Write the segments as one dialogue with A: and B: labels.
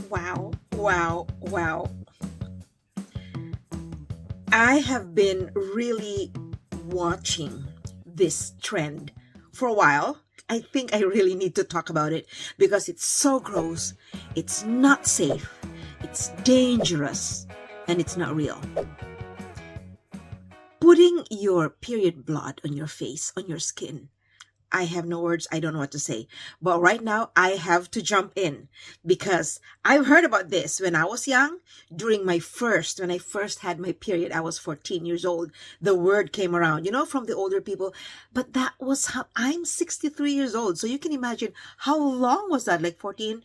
A: Wow, wow, wow. I have been really watching this trend for a while. I think I really need to talk about it because it's so gross, it's not safe, it's dangerous, and it's not real. Putting your period blood on your face, on your skin. I have no words. I don't know what to say. But right now, I have to jump in because I've heard about this when I was young. When I first had my period, I was 14 years old. The word came around, from the older people. But that was how I'm 63 years old. So you can imagine how long was that? Like 14,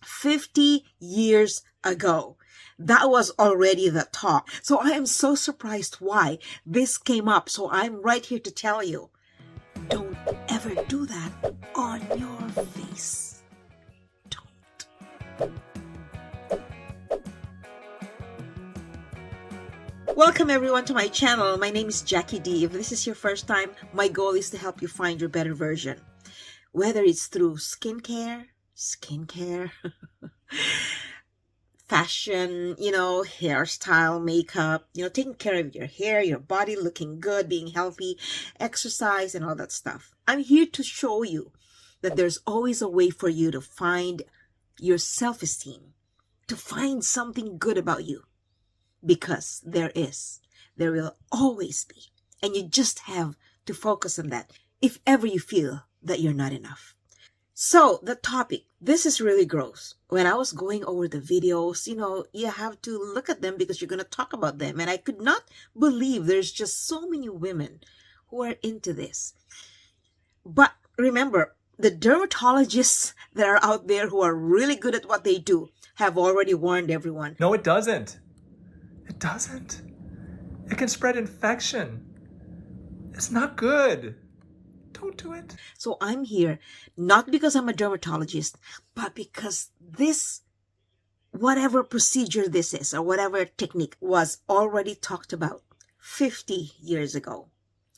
A: 50 years ago. That was already the talk. So I am so surprised why this came up. So I'm right here to tell you. Don't ever do that on your face. Don't. Welcome everyone to my channel. My name is Jackie D. If this is your first time, my goal is to help you find your better version. Whether it's through skincare, fashion, hairstyle, makeup, taking care of your hair, your body, looking good, being healthy, exercise, and all that stuff. I'm here to show you that there's always a way for you to find your self-esteem, to find something good about you. Because there will always be. And you just have to focus on that if ever you feel that you're not enough. So the topic, this is really gross. When I was going over the videos, you have to look at them because you're going to talk about them. And I could not believe there's just so many women who are into this. But remember, the dermatologists that are out there who are really good at what they do have already warned everyone.
B: No, it doesn't. It doesn't. It can spread infection. It's not good. Don't do it.
A: So I'm here, not because I'm a dermatologist, but because whatever procedure this is, or whatever technique was already talked about 50 years ago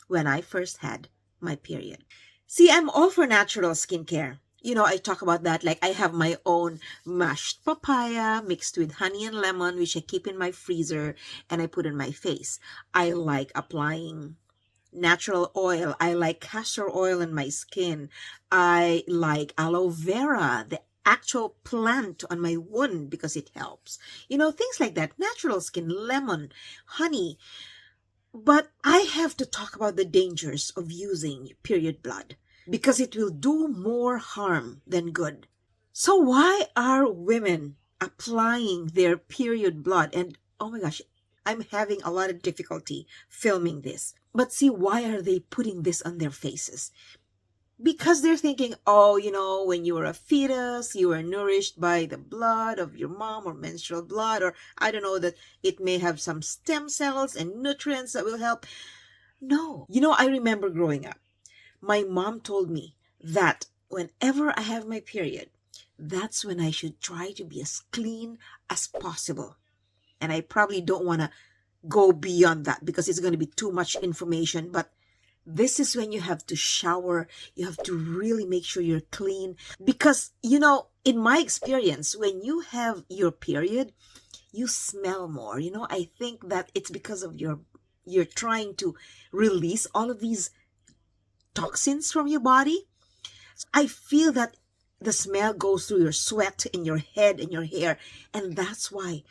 A: when I first had my period. See, I'm all for natural skincare. I talk about that like I have my own mashed papaya mixed with honey and lemon, which I keep in my freezer and I put in my face. I like applying natural oil. I like castor oil in my skin. I like aloe vera, the actual plant on my wound because it helps. Things like that. Natural skin, lemon, honey. But I have to talk about the dangers of using period blood because it will do more harm than good. So why are women applying their period blood? And oh my gosh, I'm having a lot of difficulty filming this. But see, why are they putting this on their faces? Because they're thinking, when you were a fetus, you were nourished by the blood of your mom or menstrual blood, or I don't know, that it may have some stem cells and nutrients that will help. No. I remember growing up, my mom told me that whenever I have my period, that's when I should try to be as clean as possible. And I probably don't want to go beyond that because it's going to be too much information. But this is when you have to shower. You have to really make sure you're clean. Because, in my experience, when you have your period, you smell more. I think that it's because of you're trying to release all of these toxins from your body. I feel that the smell goes through your sweat and your head and your hair. And that's why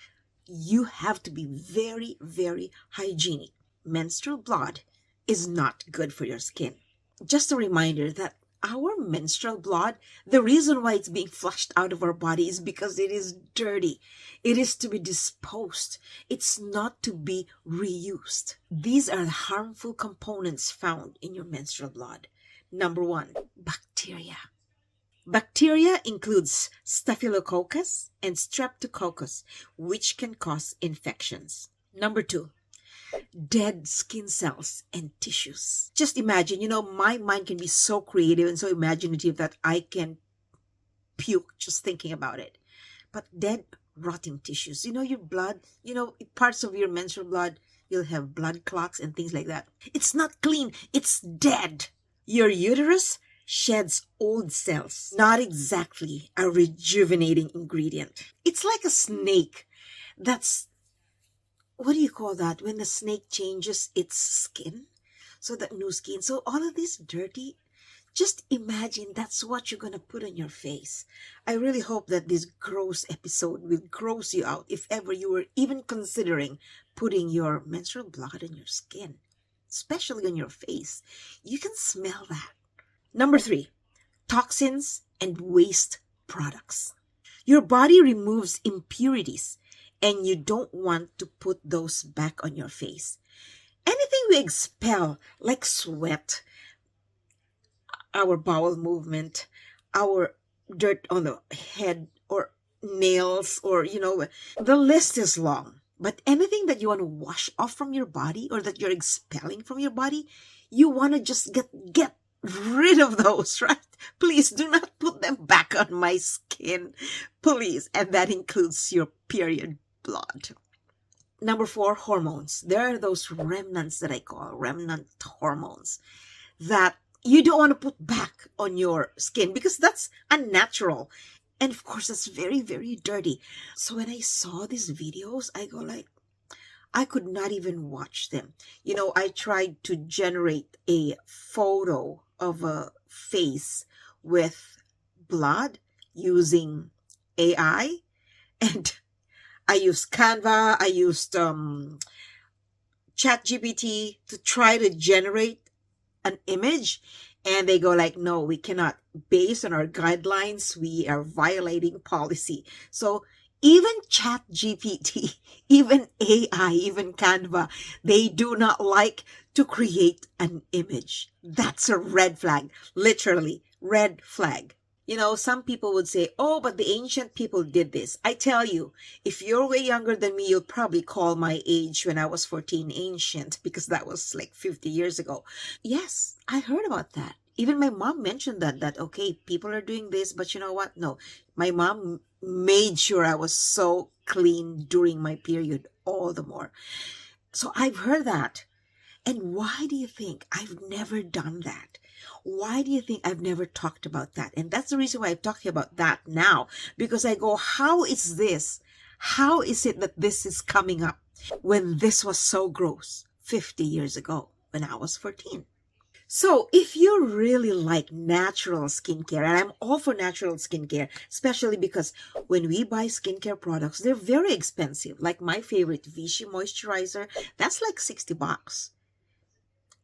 A: you have to be very, very hygienic. Menstrual blood is not good for your skin. Just a reminder that our menstrual blood, the reason why it's being flushed out of our body is because it is dirty. It is to be disposed. It's not to be reused. These are the harmful components found in your menstrual blood. Number 1, bacteria. Bacteria includes Staphylococcus and Streptococcus, which can cause infections. Number 2, dead skin cells and tissues. Just imagine, my mind can be so creative and so imaginative that I can puke just thinking about it. But dead, rotting tissues, your blood, parts of your menstrual blood, you'll have blood clots and things like that. It's not clean. It's dead. Your uterus sheds old cells. Not exactly a rejuvenating ingredient. It's like a snake that's, what do you call that? When the snake changes its skin? So that new skin. So all of this dirty, just imagine that's what you're going to put on your face. I really hope that this gross episode will gross you out if ever you were even considering putting your menstrual blood on your skin, especially on your face. You can smell that. Number 3, toxins and waste products. Your body removes impurities and you don't want to put those back on your face. Anything we expel, like sweat, our bowel movement, our dirt on the head, or nails, or, the list is long. But anything that you want to wash off from your body or that you're expelling from your body, you want to just get rid of those, right? Please do not put them back on my skin, please. And that includes your period blood. Number 4, hormones. There are those remnants that I call remnant hormones that you don't want to put back on your skin because that's unnatural. And of course, that's very, very dirty. So when I saw these videos, I go like, I could not even watch them. I tried to generate a photo of a face with blood using AI, and I used Canva, I used ChatGPT to try to generate an image, and they go like, no, we cannot. Based on our guidelines, we are violating policy. So even ChatGPT, even AI, even Canva, they do not like to create an image. That's a red flag, literally red flag. Some people would say, oh, but the ancient people did this. I tell you, if you're way younger than me, you'll probably call my age when I was 14 ancient, because that was like 50 years ago. Yes, I heard about that. Even my mom mentioned that, okay, people are doing this, but you know what? No, my mom made sure I was so clean during my period all the more. So I've heard that. And why do you think I've never done that? Why do you think I've never talked about that? And that's the reason why I'm talking about that now. Because I go, how is this? How is it that this is coming up when this was so gross 50 years ago when I was 14? So if you really like natural skincare, and I'm all for natural skincare, especially because when we buy skincare products, they're very expensive. Like my favorite Vichy moisturizer, that's like $60.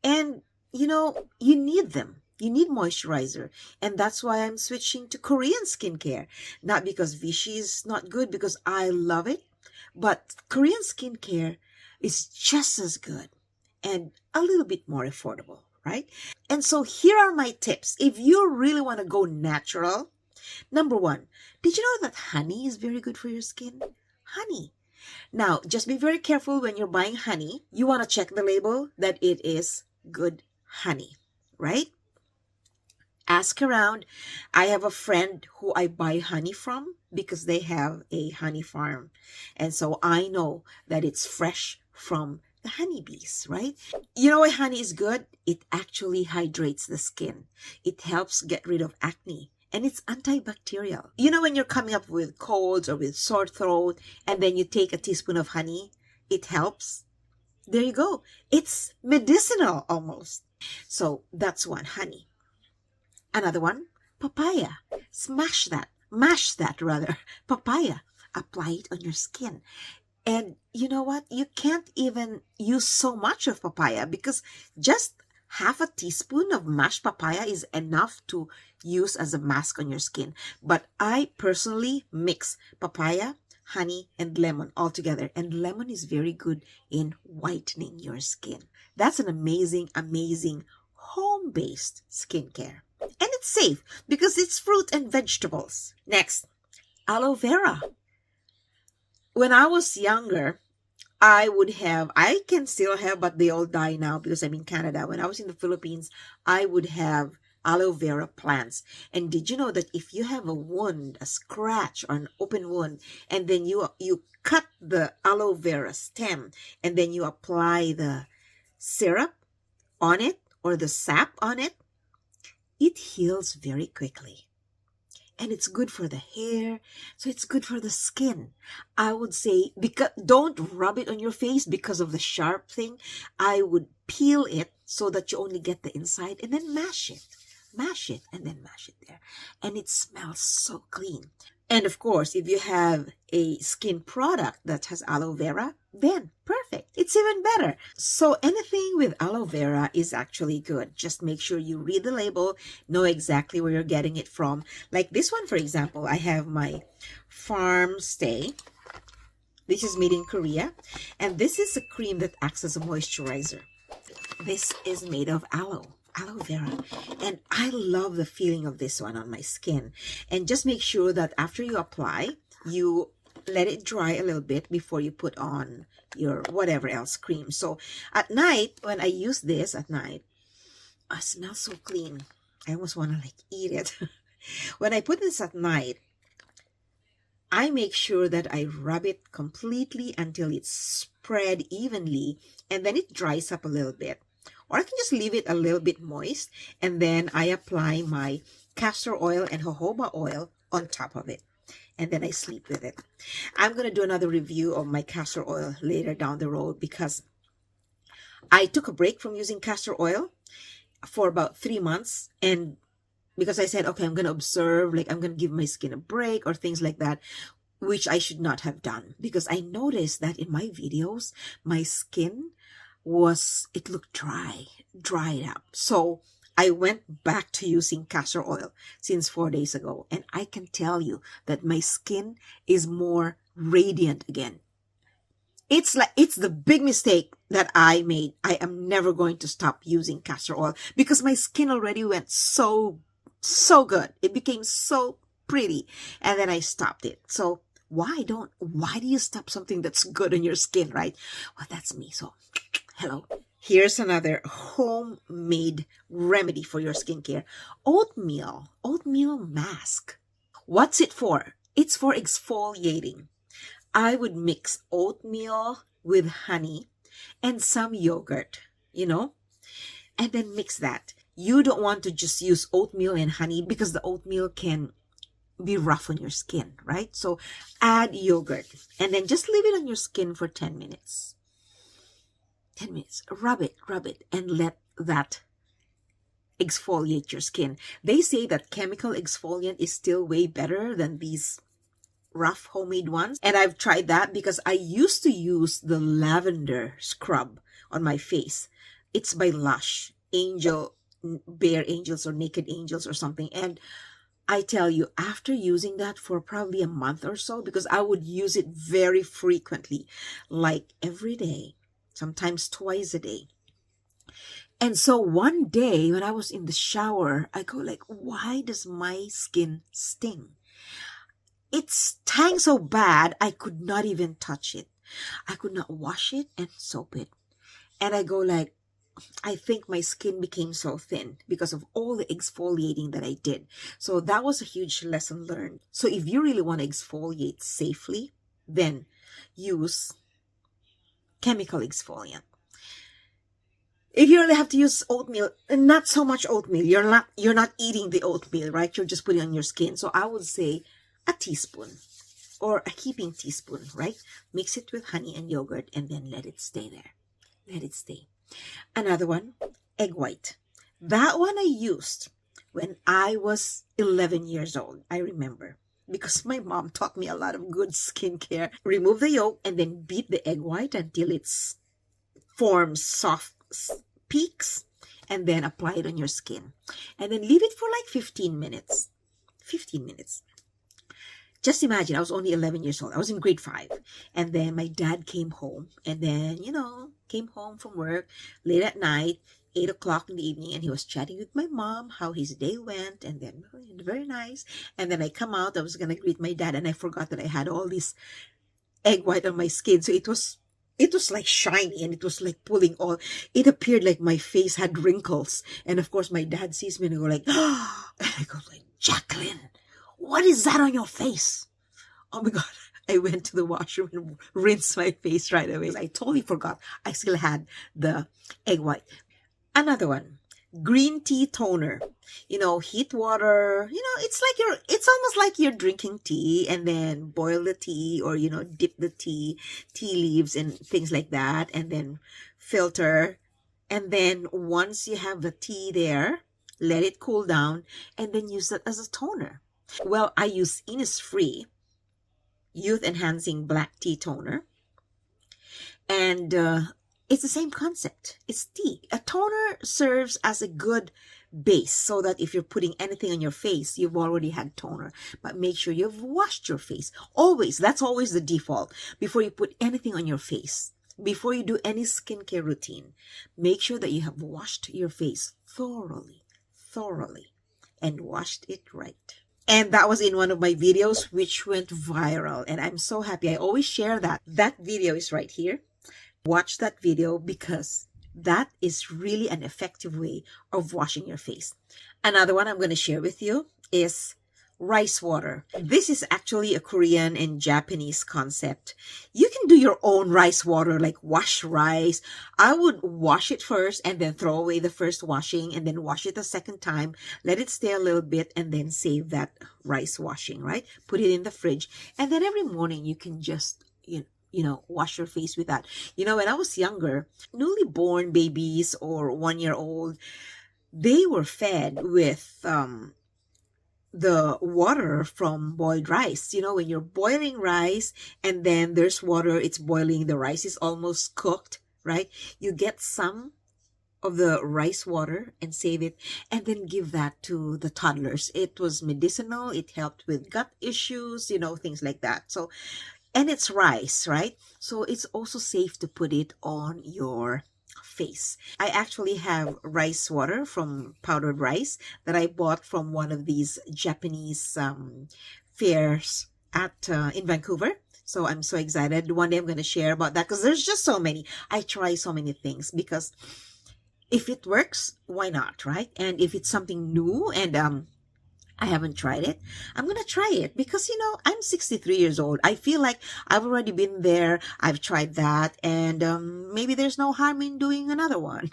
A: And, you need them. You need moisturizer. And that's why I'm switching to Korean skincare. Not because Vichy is not good, because I love it. But Korean skincare is just as good and a little bit more affordable, right? And so here are my tips. If you really want to go natural, number 1, did you know that honey is very good for your skin? Honey. Now, just be very careful when you're buying honey. You want to check the label that it is good honey, right? Ask around. I have a friend who I buy honey from because they have a honey farm. And so I know that it's fresh from the honeybees, right? You know why honey is good? It actually hydrates the skin. It helps get rid of acne. And it's antibacterial. When you're coming up with colds or with sore throat, and then you take a teaspoon of honey, it helps. There you go. It's medicinal almost. So that's one, honey. Another one, papaya. Mash that rather. Papaya. Apply it on your skin. And you know what? You can't even use so much of papaya because just half a teaspoon of mashed papaya is enough to use as a mask on your skin. But I personally mix papaya, honey, and lemon all together. And lemon is very good in whitening your skin. That's an amazing, amazing home-based skincare. And it's safe because it's fruit and vegetables. Next, aloe vera. When I was younger, I can still have, but they all die now because I'm in Canada. When I was in the Philippines, I would have aloe vera plants. And did you know that if you have a wound, a scratch or an open wound, and then you cut the aloe vera stem and then you apply the syrup on it or the sap on it, it heals very quickly. And it's good for the hair, so it's good for the skin. I would say, because don't rub it on your face because of the sharp thing. I would peel it so that you only get the inside, and then mash it. Mash it and then mash it there. And it smells so clean. And of course, if you have a skin product that has aloe vera, then perfect. It's even better. So anything with aloe vera is actually good. Just make sure you read the label, know exactly where you're getting it from. Like this one, for example, I have my Farm Stay. This is made in Korea. And this is a cream that acts as a moisturizer. This is made of aloe vera, and I love the feeling of this one on my skin. And just make sure that after you apply, you let it dry a little bit before you put on your whatever else cream. So at night, when I use this at night, it smells so clean. I almost want to like eat it. When I put this at night, I make sure that I rub it completely until it's spread evenly, and then it dries up a little bit. Or I can just leave it a little bit moist, and then I apply my castor oil and jojoba oil on top of it. And then I sleep with it. I'm going to do another review of my castor oil later down the road, because I took a break from using castor oil for about 3 months. And because I said, okay, I'm going to observe, like I'm going to give my skin a break or things like that, which I should not have done. Because I noticed that in my videos, my skin it looked dried up. So I went back to using castor oil since 4 days ago. And I can tell you that my skin is more radiant again. It's the big mistake that I made. I am never going to stop using castor oil because my skin already went so good. It became so pretty. And then I stopped it. So why do you stop something that's good on your skin, right? Well, that's me. So hello. Here's another homemade remedy for your skincare. Oatmeal mask. What's it for? It's for exfoliating. I would mix oatmeal with honey and some yogurt, and then mix that. You don't want to just use oatmeal and honey because the oatmeal can be rough on your skin, right? So add yogurt and then just leave it on your skin for 10 minutes. 10 minutes. Rub it, and let that exfoliate your skin. They say that chemical exfoliant is still way better than these rough homemade ones. And I've tried that because I used to use the lavender scrub on my face. It's by Lush, Bare Angels or Naked Angels or something. And I tell you, after using that for probably a month or so, because I would use it very frequently, like every day, sometimes twice a day. And so one day when I was in the shower, I go like, why does my skin sting? It stank so bad, I could not even touch it. I could not wash it and soap it. And I go like, I think my skin became so thin because of all the exfoliating that I did. So that was a huge lesson learned. So if you really want to exfoliate safely, then use chemical exfoliant. If you really have to use oatmeal, and not so much oatmeal, you're not eating the oatmeal, right? You're just putting it on your skin. So I would say a teaspoon or a heaping teaspoon, right? Mix it with honey and yogurt and then let it stay there. Let it stay. Another one, egg white. That one I used when I was 11 years old. I remember because my mom taught me a lot of good skincare. Remove the yolk and then beat the egg white until it forms soft peaks, and then apply it on your skin. And then leave it for like 15 minutes. 15 minutes. Just imagine, I was only 11 years old. I was in grade 5. And then my dad came home. And then, came home from work late at night, 8 o'clock in the evening. And he was chatting with my mom, how his day went. And then, very nice. And then I come out, I was going to greet my dad. And I forgot that I had all this egg white on my skin. So it was like shiny and it was like pulling all. It appeared like my face had wrinkles. And of course, my dad sees me and I go like, oh, and I go like, Jacqueline, what is that on your face? Oh my God. I went to the washroom and rinsed my face right away. I totally forgot I still had the egg white. Another one, green tea toner. Heat water. It's almost like you're drinking tea and then boil the tea, or dip the tea leaves and things like that, and then filter. And then once you have the tea there, let it cool down and then use it as a toner. Well, I use Innisfree Youth Enhancing Black Tea Toner. And it's the same concept. It's tea. A toner serves as a good base so that if you're putting anything on your face, you've already had toner. But make sure you've washed your face. Always. That's always the default. Before you put anything on your face, before you do any skincare routine, make sure that you have washed your face thoroughly, and washed it right. And that was in one of my videos, which went viral. And I'm so happy. I always share that. That video is right here. Watch that video because that is really an effective way of washing your face. Another one I'm going to share with you is rice water. This is actually a Korean and Japanese concept. You can do your own rice water, like wash rice. I would wash it first and then throw away the first washing and then wash it a second time. Let it stay a little bit and then save that rice washing, right? Put it in the fridge. And then every morning you can just, wash your face with that. When I was younger, newly born babies or 1 year old, they were fed with the water from boiled rice. When you're boiling rice and then there's water, it's boiling, the rice is almost cooked, right? You get some of the rice water and save it and then give that to the toddlers. It was medicinal. It helped with gut issues, things like that. So, and it's rice, right? So it's also safe to put it on your face. I actually have rice water from powdered rice that I bought from one of these Japanese fairs in Vancouver. So I'm so excited. One day I'm going to share about that because there's just so many. I try so many things because if it works, why not, right? And if it's something new and I haven't tried it, I'm going to try it because, I'm 63 years old. I feel like I've already been there. I've tried that. And maybe there's no harm in doing another one.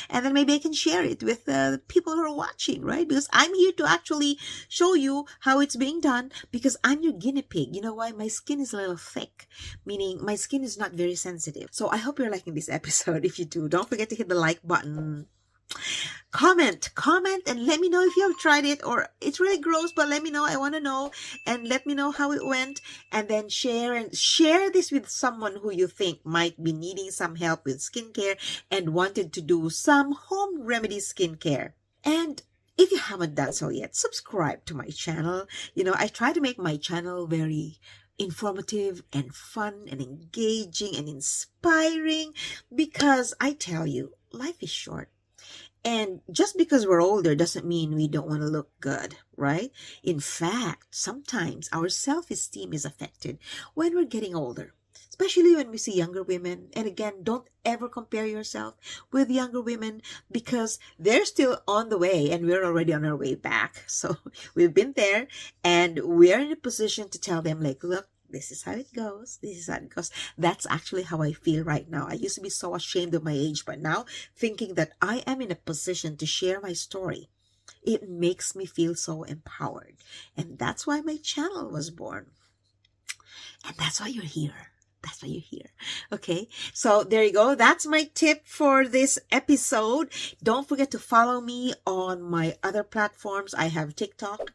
A: And then maybe I can share it with the people who are watching, right? Because I'm here to actually show you how it's being done because I'm your guinea pig. You know why? My skin is a little thick, meaning my skin is not very sensitive. So I hope you're liking this episode. If you do, don't forget to hit the like button. Comment and let me know if you have tried it or it's really gross, but let me know. I want to know and let me know how it went, and then share this with someone who you think might be needing some help with skincare and wanted to do some home remedy skincare. And if you haven't done so yet, subscribe to my channel. I try to make my channel very informative and fun and engaging and inspiring because I tell you, life is short. And just because we're older doesn't mean we don't want to look good, right? In fact, sometimes our self-esteem is affected when we're getting older, especially when we see younger women. And again, don't ever compare yourself with younger women because they're still on the way and we're already on our way back. So we've been there and we're in a position to tell them, like, look, this is how it goes. This is how it goes. That's actually how I feel right now. I used to be so ashamed of my age, but now thinking that I am in a position to share my story, it makes me feel so empowered. And that's why my channel was born. And that's why you're here. That's why you're here. Okay. So there you go. That's my tip for this episode. Don't forget to follow me on my other platforms. I have TikTok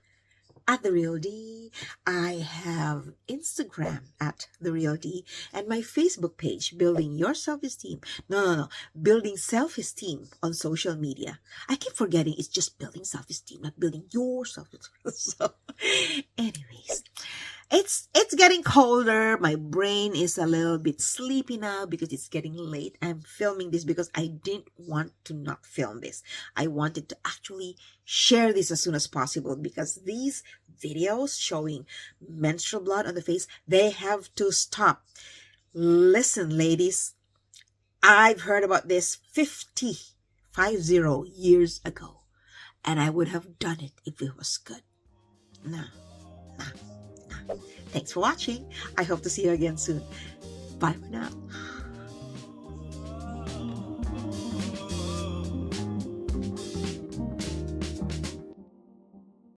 A: at The Real D. I have Instagram at The Real D, and my Facebook page, Building Your Self-Esteem. No. Building Self-Esteem on social media. I keep forgetting it's just building self-esteem, not building your self-esteem. So, anyways, it's getting colder. My brain is a little bit sleepy now because it's getting late. I'm filming this because I didn't want to not film this. I wanted to actually share this as soon as possible because these videos showing menstrual blood on the face, they have to stop. Listen, ladies, I've heard about this 50 years ago, and I would have done it if it was good. Nah. Thanks for watching. I hope to see you again soon. Bye for now.